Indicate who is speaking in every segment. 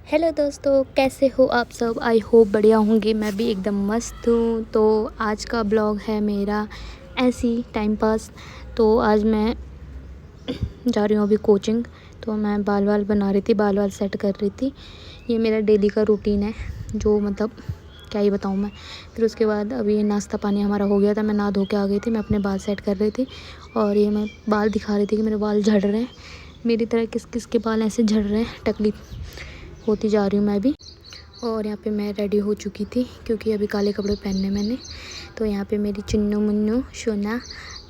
Speaker 1: Hello दोस्तों, कैसे हो आप सब। आई होप बढ़िया होंगे। मैं भी एकदम मस्त हूँ। तो आज का ब्लॉग है मेरा ऐसी टाइम पास। तो आज मैं जा रही हूँ अभी कोचिंग। तो मैं बाल वाल बना रही थी, बाल वाल सेट कर रही थी। ये मेरा डेली का रूटीन है, जो मतलब क्या ही बताऊँ मैं। फिर उसके बाद अभी नाश्ता पानी हमारा हो गया था, मैं नहा धो के आ गई थी। मैं अपने बाल सेट कर रही थी और ये मैं बाल दिखा रही थी कि मेरे बाल झड़ रहे हैं। मेरी तरह किस किस के बाल ऐसे झड़ रहे हैं, टकली होती जा रही हूँ मैं भी। और यहाँ पे मैं रेडी हो चुकी थी क्योंकि अभी काले कपड़े पहनने मैंने। तो यहाँ पे मेरी चुन्नू मुन्नू सोना,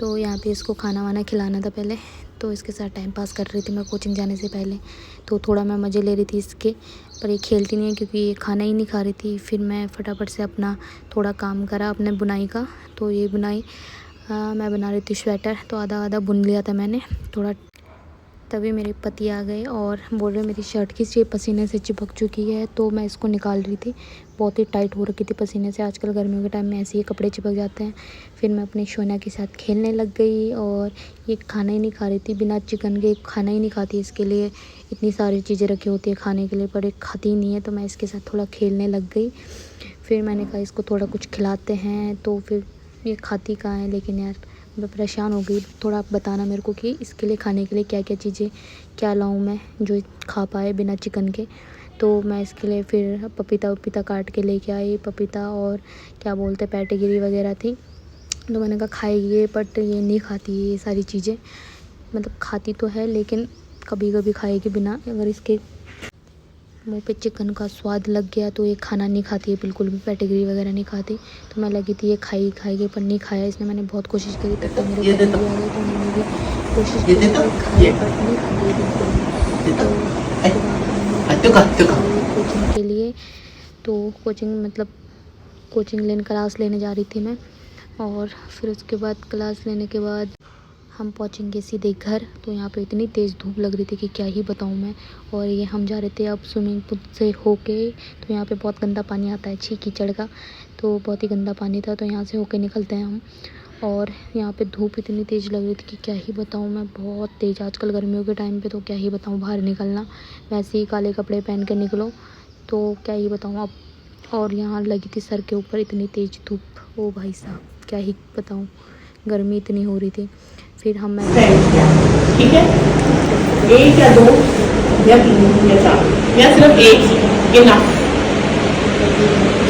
Speaker 1: तो यहाँ पे इसको खाना वाना खिलाना था पहले। तो इसके साथ टाइम पास कर रही थी मैं कोचिंग जाने से पहले। तो थोड़ा मैं मज़े ले रही थी इसके, पर ये खेलती नहीं है क्योंकि ये खाना ही नहीं खा रही थी। फिर मैं फटाफट से अपना थोड़ा काम करा अपने बुनाई का। तो ये बुनाई मैं बना रही थी स्वेटर, तो आधा आधा बुन लिया था मैंने थोड़ा। तभी मेरे पति आ गए और बोल रहे मेरी शर्ट की पसीने से चिपक चुकी है। तो मैं इसको निकाल रही थी, बहुत ही टाइट हो रखी थी पसीने से। आजकल गर्मियों के टाइम में ऐसे ही कपड़े चिपक जाते हैं। फिर मैं अपनी सोना के साथ खेलने लग गई। और ये खाना ही नहीं खा रही थी, बिना चिकन के खाना ही नहीं खाती। इसके लिए इतनी सारी चीज़ें रखी होती है खाने के लिए, पर एक खाती ही नहीं है। तो मैं इसके साथ थोड़ा खेलने लग गई। फिर मैंने कहा इसको थोड़ा कुछ खिलाते हैं। तो फिर ये खाती कहाँ है, लेकिन यार मैं परेशान हो गई। थोड़ा आप बताना मेरे को कि इसके लिए खाने के लिए क्या क्या चीज़ें क्या लाऊं मैं, जो खा पाए बिना चिकन के। तो मैं इसके लिए फिर पपीता काट के लेके आई, पपीता और क्या बोलते पैटेगिरी वगैरह थी। तो मैंने कहा खाएगी, बट ये नहीं खाती ये सारी चीज़ें। मतलब खाती तो है लेकिन कभी कभी खाएगी बिना। अगर इसके मुँह पे चिकन का स्वाद लग गया तो ये खाना नहीं खाती है बिल्कुल भी, पेडिग्री वगैरह नहीं खाती। तो मैं लगी थी ये खाएगी, पर नहीं खाया इसने। मैंने बहुत कोशिश करी, तब तक मेरे पति भी आ गए। तो उन्होंने भी कोशिश की कि खाए, बट नहीं खाती है बिल्कुल भी। तो कोचिंग के लिए, तो कोचिंग मतलब कोचिंग लेने क्लास लेने जा रही थी मैं। और फिर उसके बाद क्लास लेने के बाद हम पहुंचेंगे सीधे घर। तो यहाँ पे इतनी तेज़ धूप लग रही थी कि क्या ही बताऊँ मैं। और ये हम जा रहे थे अब स्विमिंग पूल से होके। तो यहाँ पे बहुत गंदा पानी आता है, छी कीचड़ का। तो बहुत ही गंदा पानी था, तो यहाँ से होके निकलते हैं हम। और यहाँ पे धूप इतनी तेज़ लग रही थी कि क्या ही बताऊँ मैं, बहुत तेज़। आजकल गर्मियों के टाइम पे तो क्या ही बताऊँ, बाहर निकलना वैसे ही काले कपड़े पहन के निकलो तो क्या ही बताऊँ अब। और यहाँ लगी थी सर के ऊपर इतनी तेज़ धूप, ओ भाई साहब क्या ही बताऊँ, गर्मी इतनी हो रही थी। फिर हम
Speaker 2: ठीक है, एक या दो या तीन या चार या सिर्फ एक इनफ।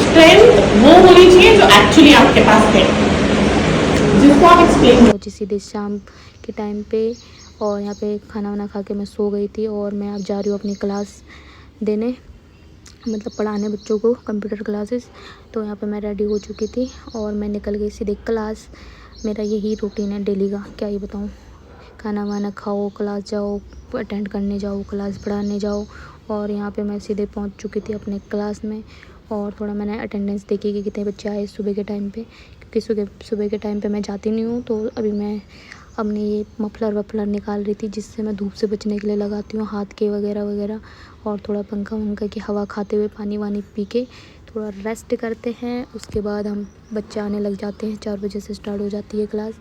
Speaker 2: स्ट्रेंथ वो होनी चाहिए जो एक्चुअली आपके पास है, जिसको आप एक्सप्लेन
Speaker 1: पहुँची सीधे शाम के टाइम पे। और यहाँ पे खाना वाना खा के मैं सो गई थी। और मैं अब जा रही हूँ अपनी क्लास देने, मतलब पढ़ाने बच्चों को कंप्यूटर क्लासेस। तो यहाँ पे मैं रेडी हो चुकी थी और मैं निकल गई सीधे क्लास। मेरा यही रूटीन है डेली का, क्या ही बताऊँ। खाना वाना खाओ, क्लास जाओ, अटेंड करने जाओ, क्लास पढ़ाने जाओ। और यहाँ पे मैं सीधे पहुँच चुकी थी अपने क्लास में। और थोड़ा मैंने अटेंडेंस देखी कि कितने बच्चे आए सुबह के टाइम पे, क्योंकि सुबह के टाइम पे मैं जाती नहीं हूँ। तो अभी मैं अपने ये मफलर वफलर निकाल रही थी, जिससे मैं धूप से बचने के लिए लगाती हूँ हाथ के वगैरह वगैरह। और थोड़ा पंखा वंखा की हवा खाते हुए पानी वानी पी के थोड़ा रेस्ट करते हैं। उसके बाद हम बच्चे आने लग जाते हैं, 4 बजे से स्टार्ट हो जाती है क्लास।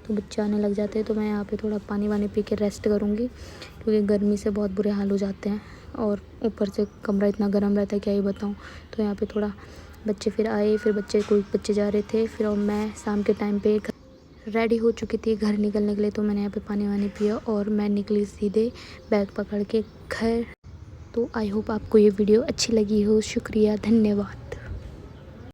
Speaker 1: तो बच्चे आने लग जाते हैं, तो मैं यहाँ पे थोड़ा पानी वानी पी के रेस्ट करूँगी, क्योंकि गर्मी से बहुत बुरे हाल हो जाते हैं। और ऊपर से कमरा इतना गर्म रहता है, क्या ही बताऊँ। तो यहाँ पे थोड़ा बच्चे फिर आए, फिर कोई बच्चे जा रहे थे। फिर और मैं शाम के टाइम पे रेडी हो चुकी थी घर निकलने के लिए। तो मैंने यहाँ पे पानी वानी पिया और मैं निकली सीधे बैग पकड़ के घर। तो आई होप आपको ये वीडियो अच्छी लगी हो। शुक्रिया, धन्यवाद।